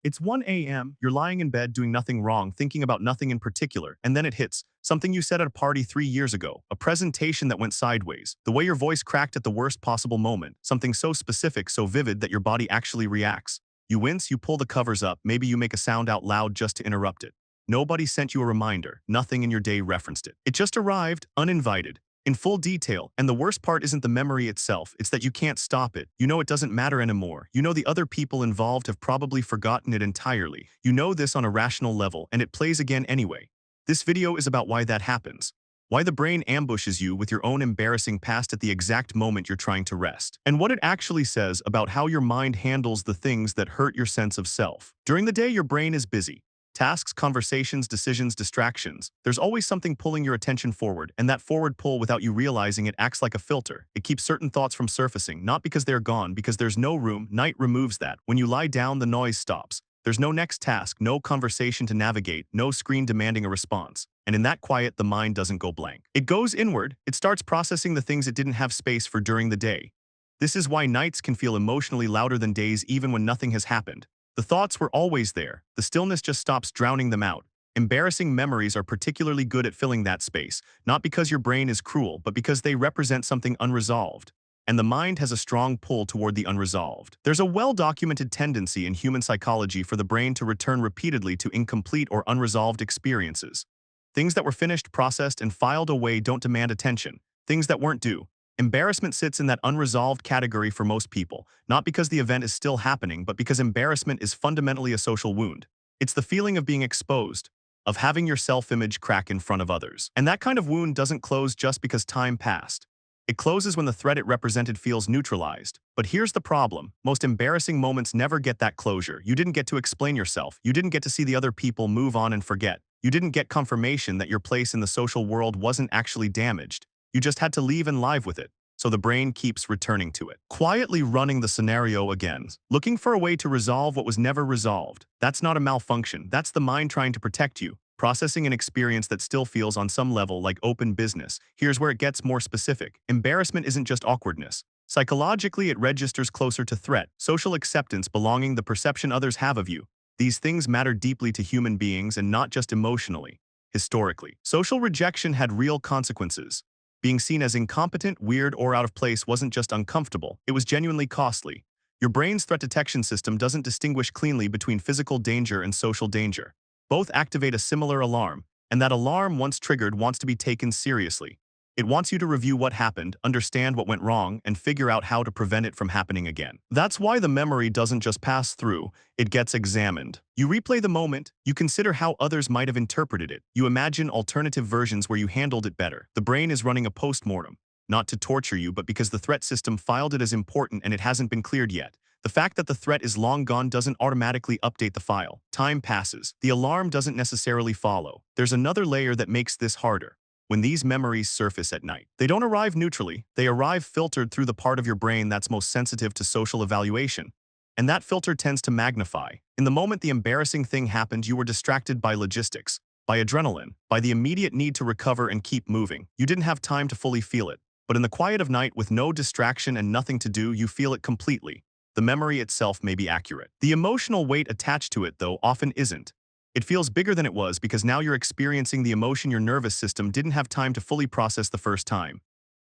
It's 1 a.m., you're lying in bed doing nothing wrong, thinking about nothing in particular, and then it hits. Something you said at a party 3 years ago, a presentation that went sideways, the way your voice cracked at the worst possible moment, something so specific, so vivid that your body actually reacts. You wince, you pull the covers up, maybe you make a sound out loud just to interrupt it. Nobody sent you a reminder, nothing in your day referenced it. It just arrived, uninvited, in full detail, and the worst part isn't the memory itself, it's that you can't stop it. You know it doesn't matter anymore. You know the other people involved have probably forgotten it entirely. You know this on a rational level, and it plays again anyway. This video is about why that happens. Why the brain ambushes you with your own embarrassing past at the exact moment you're trying to rest. And what it actually says about how your mind handles the things that hurt your sense of self. During the day, your brain is busy. Tasks, conversations, decisions, distractions. There's always something pulling your attention forward, and that forward pull, without you realizing it, acts like a filter. It keeps certain thoughts from surfacing, not because they're gone, because there's no room. Night removes that. When you lie down, the noise stops. There's no next task, no conversation to navigate, no screen demanding a response. And in that quiet, the mind doesn't go blank. It goes inward. It starts processing the things it didn't have space for during the day. This is why nights can feel emotionally louder than days, even when nothing has happened. The thoughts were always there. The stillness just stops drowning them out. Embarrassing memories are particularly good at filling that space, not because your brain is cruel, but because they represent something unresolved. And the mind has a strong pull toward the unresolved. There's a well-documented tendency in human psychology for the brain to return repeatedly to incomplete or unresolved experiences. Things that were finished, processed, and filed away don't demand attention. Things that weren't due. Embarrassment sits in that unresolved category for most people, not because the event is still happening, but because embarrassment is fundamentally a social wound. It's the feeling of being exposed, of having your self-image crack in front of others. And that kind of wound doesn't close just because time passed. It closes when the threat it represented feels neutralized. But here's the problem. Most embarrassing moments never get that closure. You didn't get to explain yourself. You didn't get to see the other people move on and forget. You didn't get confirmation that your place in the social world wasn't actually damaged. You just had to leave and live with it. So the brain keeps returning to it, quietly running the scenario again, looking for a way to resolve what was never resolved. That's not a malfunction. That's the mind trying to protect you, processing an experience that still feels on some level like open business. Here's where it gets more specific. Embarrassment isn't just awkwardness. Psychologically, it registers closer to threat, social acceptance, belonging, the perception others have of you. These things matter deeply to human beings and not just emotionally. Historically, social rejection had real consequences. Being seen as incompetent, weird, or out of place wasn't just uncomfortable, it was genuinely costly. Your brain's threat detection system doesn't distinguish cleanly between physical danger and social danger. Both activate a similar alarm, and that alarm, once triggered, wants to be taken seriously. It wants you to review what happened, understand what went wrong, and figure out how to prevent it from happening again. That's why the memory doesn't just pass through, it gets examined. You replay the moment, you consider how others might have interpreted it, you imagine alternative versions where you handled it better. The brain is running a post-mortem, not to torture you, but because the threat system filed it as important and it hasn't been cleared yet. The fact that the threat is long gone doesn't automatically update the file. Time passes. The alarm doesn't necessarily follow. There's another layer that makes this harder. When these memories surface at night, they don't arrive neutrally, they arrive filtered through the part of your brain that's most sensitive to social evaluation. And that filter tends to magnify. In the moment the embarrassing thing happened, you were distracted by logistics, by adrenaline, by the immediate need to recover and keep moving. You didn't have time to fully feel it. But in the quiet of night, with no distraction and nothing to do, you feel it completely. The memory itself may be accurate. The emotional weight attached to it, though, often isn't. It feels bigger than it was because now you're experiencing the emotion your nervous system didn't have time to fully process the first time.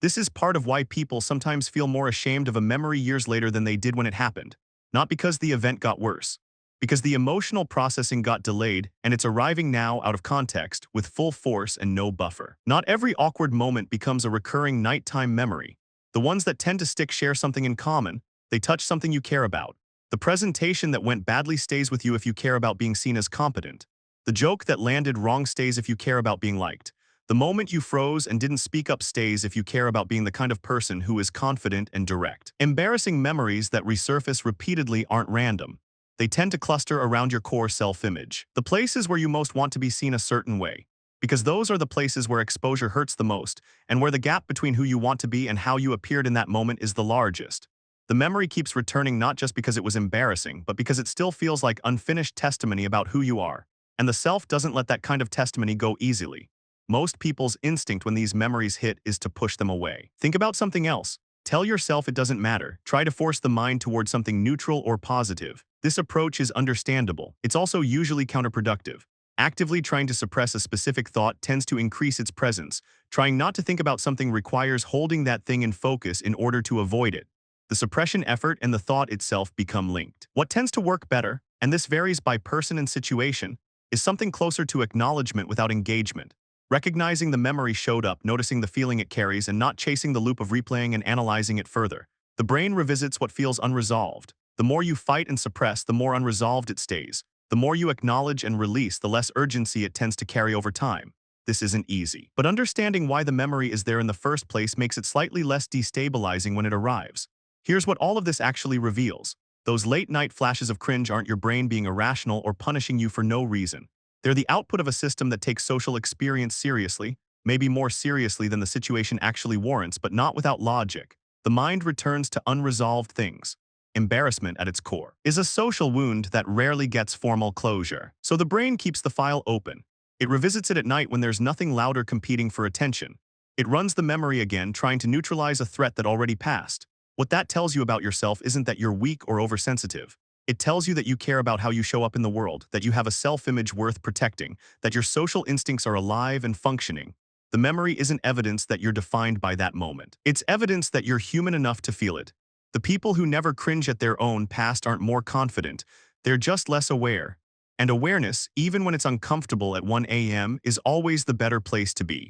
This is part of why people sometimes feel more ashamed of a memory years later than they did when it happened. Not because the event got worse, because the emotional processing got delayed and it's arriving now out of context with full force and no buffer. Not every awkward moment becomes a recurring nighttime memory. The ones that tend to stick share something in common. They touch something you care about. The presentation that went badly stays with you if you care about being seen as competent. The joke that landed wrong stays if you care about being liked. The moment you froze and didn't speak up stays if you care about being the kind of person who is confident and direct. Embarrassing memories that resurface repeatedly aren't random. They tend to cluster around your core self-image, the places where you most want to be seen a certain way. Because those are the places where exposure hurts the most, and where the gap between who you want to be and how you appeared in that moment is the largest. The memory keeps returning not just because it was embarrassing, but because it still feels like unfinished testimony about who you are. And the self doesn't let that kind of testimony go easily. Most people's instinct when these memories hit is to push them away. Think about something else. Tell yourself it doesn't matter. Try to force the mind towards something neutral or positive. This approach is understandable. It's also usually counterproductive. Actively trying to suppress a specific thought tends to increase its presence. Trying not to think about something requires holding that thing in focus in order to avoid it. The suppression effort and the thought itself become linked. What tends to work better, and this varies by person and situation, is something closer to acknowledgement without engagement. Recognizing the memory showed up, noticing the feeling it carries, and not chasing the loop of replaying and analyzing it further. The brain revisits what feels unresolved. The more you fight and suppress, the more unresolved it stays. The more you acknowledge and release, the less urgency it tends to carry over time. This isn't easy. But understanding why the memory is there in the first place makes it slightly less destabilizing when it arrives. Here's what all of this actually reveals. Those late-night flashes of cringe aren't your brain being irrational or punishing you for no reason. They're the output of a system that takes social experience seriously, maybe more seriously than the situation actually warrants, but not without logic. The mind returns to unresolved things. Embarrassment, at its core, is a social wound that rarely gets formal closure. So the brain keeps the file open. It revisits it at night when there's nothing louder competing for attention. It runs the memory again, trying to neutralize a threat that already passed. What that tells you about yourself isn't that you're weak or oversensitive. It tells you that you care about how you show up in the world, that you have a self-image worth protecting, that your social instincts are alive and functioning. The memory isn't evidence that you're defined by that moment. It's evidence that you're human enough to feel it. The people who never cringe at their own past aren't more confident. They're just less aware. And awareness, even when it's uncomfortable at 1 a.m., is always the better place to be.